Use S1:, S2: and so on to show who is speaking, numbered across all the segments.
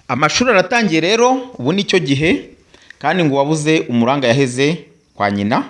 S1: Amashuri aratangiye rero, ubu nicyo gihe kandi ngo wabuze umuranga yaheze kwa nyina.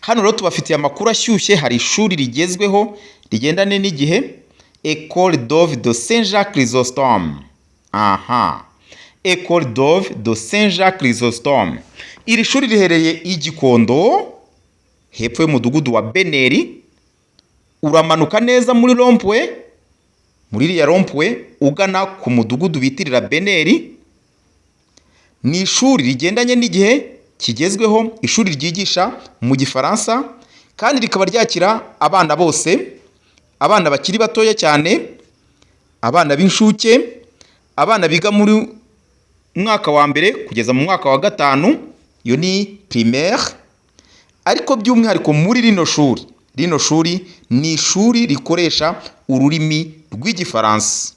S1: Hano rero tubafitiye amakuru ashyushye. Hari ishuri rigezweho rigendane n'igihe, École Dove de Saint-Jacques Chrysostome. École Dove de Saint-Jacques Chrysostome. Iri shuri riherereye i Gikondo, hepfo y'umudugudu wa Beneri. Uramanuka neza muri rompwe, muri iriya rompwe ugana ku mudugudu bitirira Beneri. Ni ishuri rigendanye n'igihe kigezweho, ishuri ryigisha mu Gifaransa kandi rikaba ryakira abana bose, abana bakiri batoya cyane, abana b'inshuke, abana biga muri mwaka wa mbere kugeza mu mwaka wa gatanu, iyo ni primaire. Ariko by'umwihariko muri rino shuri ni ishuri rikoresha ururimi rw'Igifaransa.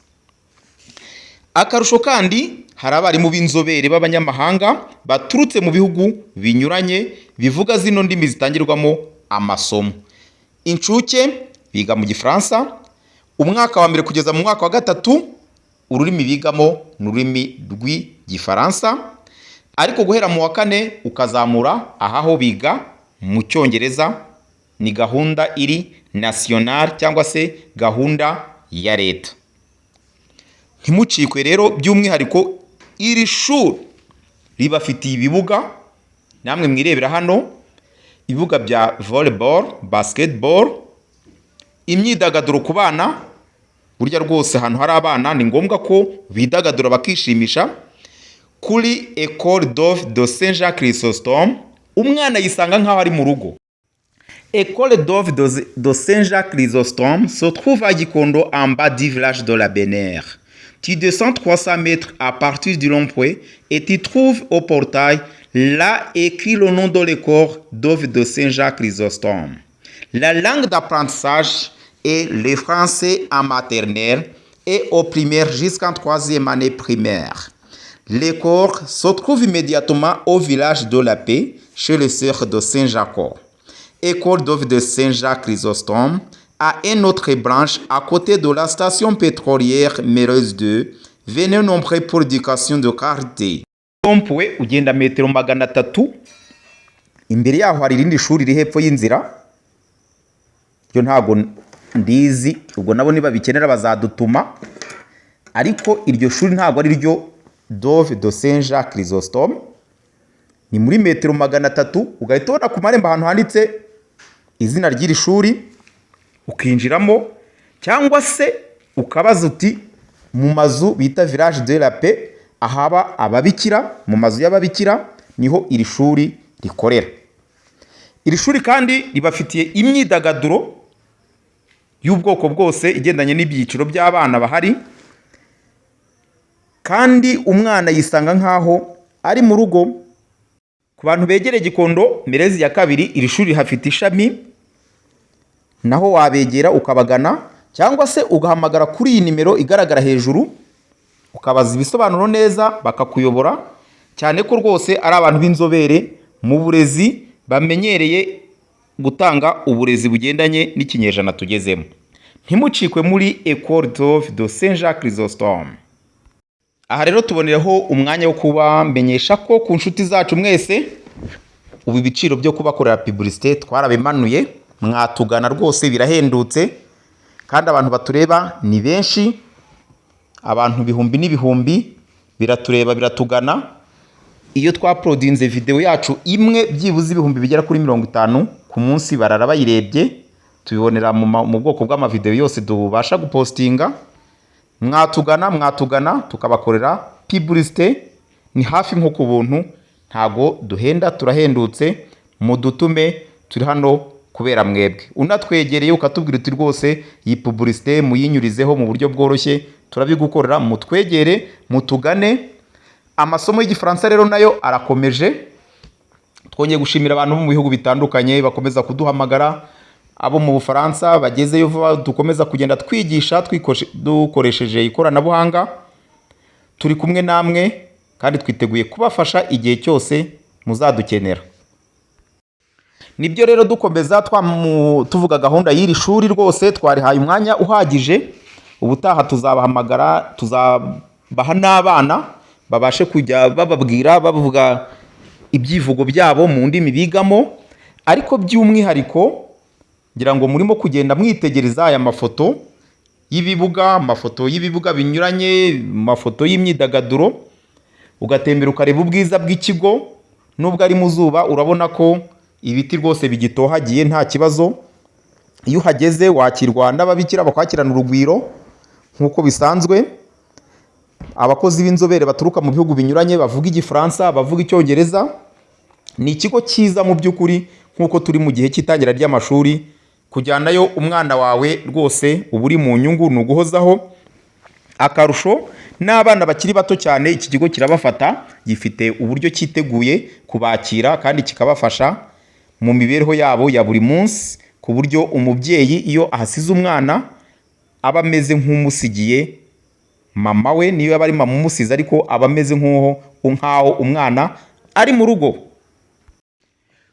S1: Akarusho kandi hari abarimu b'inzobere b'abanyamahanga baturutse mu bihugu binyuranye bivuga zino ndimi zitangirwamo amasomo. Inshuke biga mu Gifaransa, umwaka wa mbere kugeza mu mwaka wa gatatu ururimi bigamo ni ururimi rw'Igifaransa, ariko guhera mu wa kane ukazamura ahaho biga mu Cyongereza. Ni gahunda iri national cyangwa se gahunda ya leta. Ntimucikwe rero, by'umwihariko iri shuri ribafitiye ibibuga, namwe mwirebera hano, ibibuga bya volleyball, basketball, imyidagaduro ku bana. Burya rwose ahantu hari abana ni ngombwa ko bidagadura bakishimisha. Kuri École Dove de Saint-Jacques Chrysostome umwana yisanga nk'aho ari mu rugo. École Dove de Saint-Jacques Chrysostome se trouve à Gikondo, en bas du village de la Benère. Tu descends 300 mètres à partir du rond-point et tu trouves au portail là écrit le nom de l'école Dove de Saint-Jacques Chrysostome. La langue d'apprentissage est le français en maternelle et au primaire jusqu'en 3e année primaire. L'école se trouve immédiatement au village de la Paix, chez les sœurs de Saint-Jacques. École Dove de Saint-Jacques Chrysostome a une autre branche à côté de la station pétrolière Mereuse 2. Venez nombreux pour éducation de qualité. Rompwe ugenda metero 300. Imbere yaho hari irindi shuri riri hepfo y'inzira. Yo ntago ndizi, ubwo nabo niba bikenera bazadutuma. Ariko iryo shuri ntago ari ryo Dove de Saint-Jacques Chrysostome. Ni muri metero 300 ugahita ubona ku marembo ahantu handitse izina ry'iri shuri, ukinjiramo cyangwa se ukabaza uti mu mazu bita village de la Paix, ahaba ababikira, mu mazu y'ababikira niho iri shuri rikorera. Iri shuri kandi ribafitiye imyidagaduro y'ubwoko bwose igendanye n'ibyiciro by'abana bahari, kandi umwana yisanga nkaho ari mu rugo. Ku bantu begereye Gikondo Merezi ya kabiri, iri shuri hafite ishami, naho wabegera ukabagana cyangwa se ugahamagara kuri iyi nimero igaragara hejuru ukabaza ibisobanuro neza bakakuyobora, cyane ko rwose ari abantu b'inzobere mu burezi bamenyereye gutanga uburezi bugendanye n'ikinyejana tugezemo. Ntimucikwe muri École Dove de Saint-Jacques Chrysostome. Aha rero tubonereho umwanya wo kubamenyesha ko ku nshuti zacu mwese ubu ibiciro byo kubakorera publicité twarabimanuye. Mwatugana rwose, birahendutse kandi abantu batureba ni benshi, abantu bihumbi n'ibihumbi biratureba biratugana. Iyo twaprodinze video yacu imwe byibuze ibihumbi bigera kuri 50 ku munsi barara bayirebye, tubibonera mu bwoko bw'amavideo yose dubasha gupostinga. Mwatugana tukabakorera publicité, ni hafi nko ku buntu, ntago duhenda, turahendutse. Mudutume, turi hano kubera mwebwe. Unatwegereye ukatubwira uti rwose iyi publicité muyinyurizeho mu buryo bworoshye, turabigukorera. Mutwegere, mutugane. Amasomo y'Igifaransa rero nayo arakomeje. Twongeye gushimira abantu mu bihugu bitandukanye bakomeza kuduhamagara, abo mu Bufaransa bagezeyo vuba, dukomeza kugenda twigisha dukoresheje ikoranabuhanga. Turi kumwe namwe kandi twiteguye kubafasha igihe cyose muzadukenera. Nibyo rero dukomeza tuvuga gahunda y'iri shuri, rwose twarihaye umwanya uhagije. Ubutaha tuzabahamagara, baha n'abana babashe kujya bababwira bavuga ibyivugo byabo mu ndimi bigamo. Ariko by'umwihariko ngira ngo murimo kugenda mwitegereza aya mafoto y'ibibuga, amafoto y'ibibuga binyuranye, amafoto y'imyidagaduro, ugatembera ukareba ubwiza bw'ikigo. Nubwo ari mu zuba urabona ko ibiti rwose bigitohagiye nta kibazo. Iyo uhageze wakirwa n'ababikira bakwakirana urugwiro nk'uko bisanzwe. Abakozi b'inzobere baturuka mu bihugu binyuranye bavuga igifaransa, bavuga icyongereza. Ni ikigo cyiza mu by'ukuri, nk'uko turi mu gihe cy'itangira ry'amashuri. Kujyanayo umwana wawe rwose uba uri mu nyungu, ni uguhozaho. Akarusho n'abana bakiri bato cyane iki kigo kirabafata, gifite uburyo cyiteguye kubakira kandi kikabafasha mu mibereho yabo ya buri munsi, ku buryo umubyeyi iyo ahasize umwana aba ameze nk'umusigiye mama we, niyo yaba ari mama umusize ariko aba ameze nk'aho umwana ari mu rugo.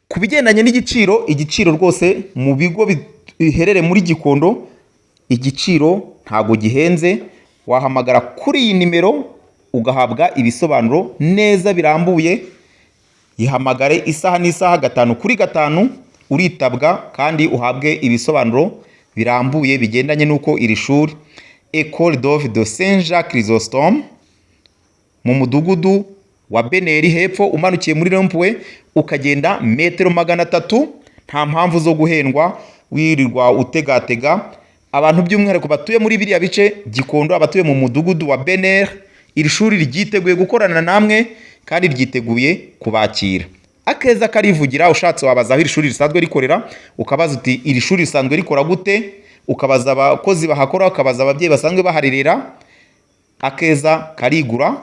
S1: Ku bigendanye n'igiciro, igiciro rwose mu bigo biherereye muri Gikondo, igiciro ntago gihenze. Wahamagara kuri iyi nimero ugahabwa ibisobanuro neza birambuye. Yihamagare isaha n'isaha 5/5 uritabwa kandi uhabwe ibisobanuro birambuye bigendanye n'uko iri shuri École Dove de Saint Jacques Chrysostome mu mudugudu wa Beneri hepfo umanukiye muri Rond-Point ukagenda metero 300. Nta mpamvu zo guhendwa wirirwa utegatega. Abantu by'umwihariko batuye muri biriya bice Gikondo, abatuye mu mudugudu wa Beneri, iri shuri ryiteguye gukorana namwe kandi ryiteguye kubakira. Akeza karivugira. Ushatse wabaza aho iri shuri risanzwe rikorera, ukabaza uti iri shuri risanzwe rikora gute, ukabaza abakozi bahakora, ukabaza ababyeyi basanzwe baharerera. Akeza karigura,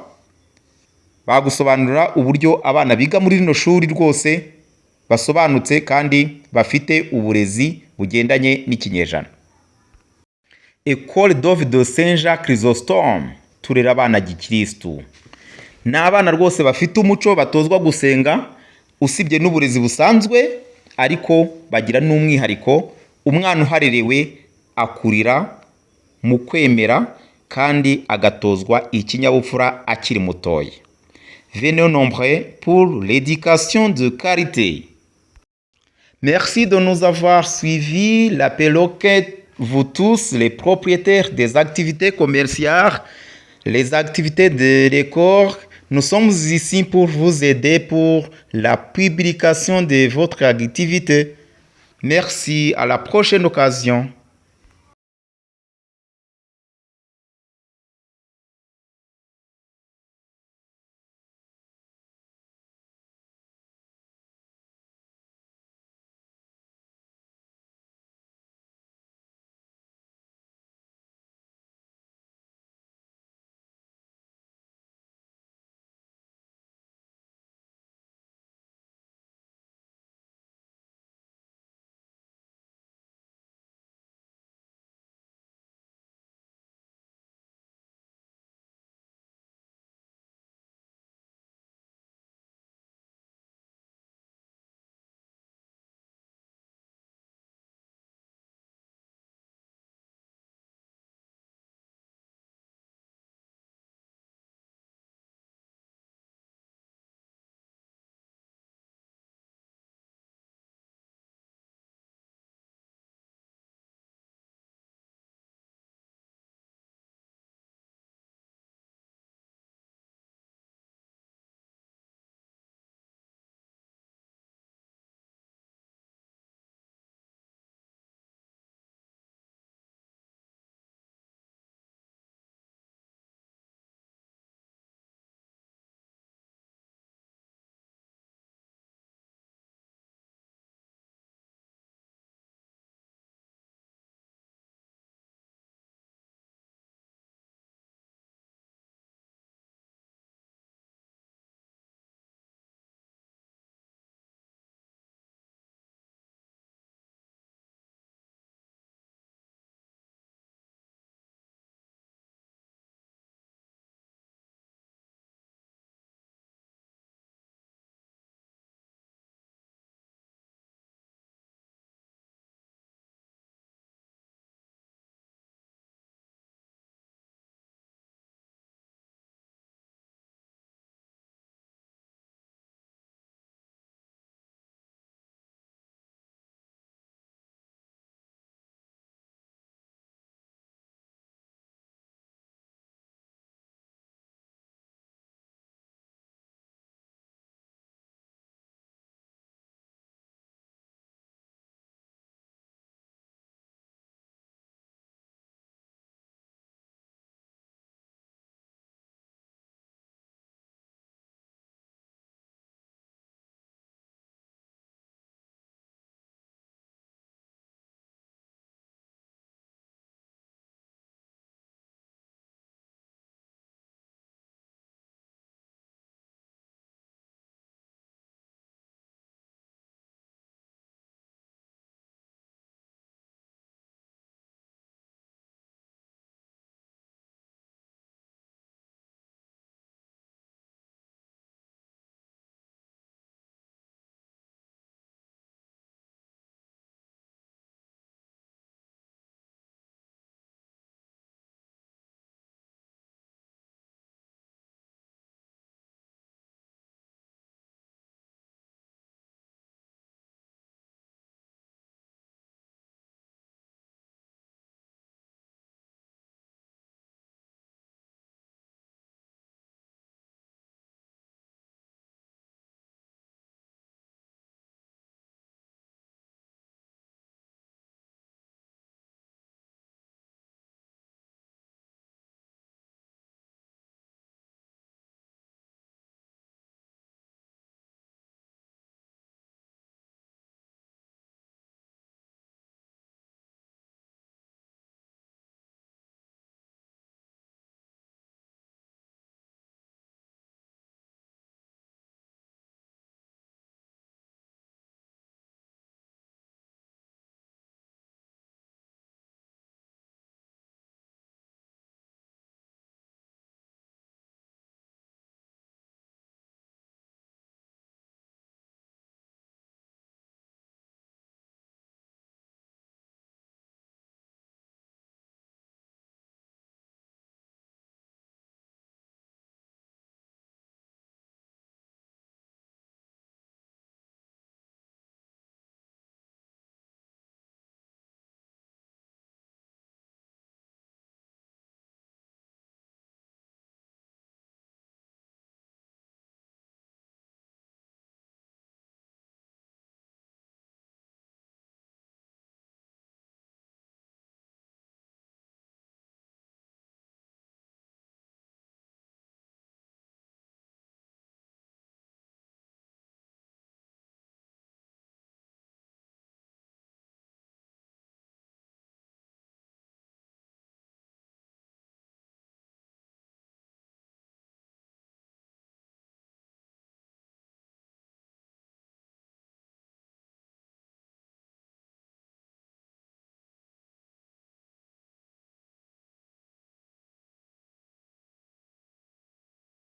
S1: bagusobanurira uburyo abana biga muri rino shuri rwose basobanutse kandi bafite uburezi bugendanye n'ikinyejana. École Dove de Saint Jacques Chrysostome turera abana gikristu. Ni abana rwose bafite umuco, batozwa gusenga usibye n'uburezi busanzwe, ariko bagira n'umwihariko. Umwana uharerewe akurira mu kwemera kandi agatozwa ikinyabupfura akiri mutoya. Venez nombreux pour l'éducation de qualité. Merci de nous avoir suivis. L'appel auquel vous tous, les propriétaires des activités commerciales, les activités de l'école, nous sommes ici pour vous aider pour la publication de votre activité. Merci, à la prochaine occasion.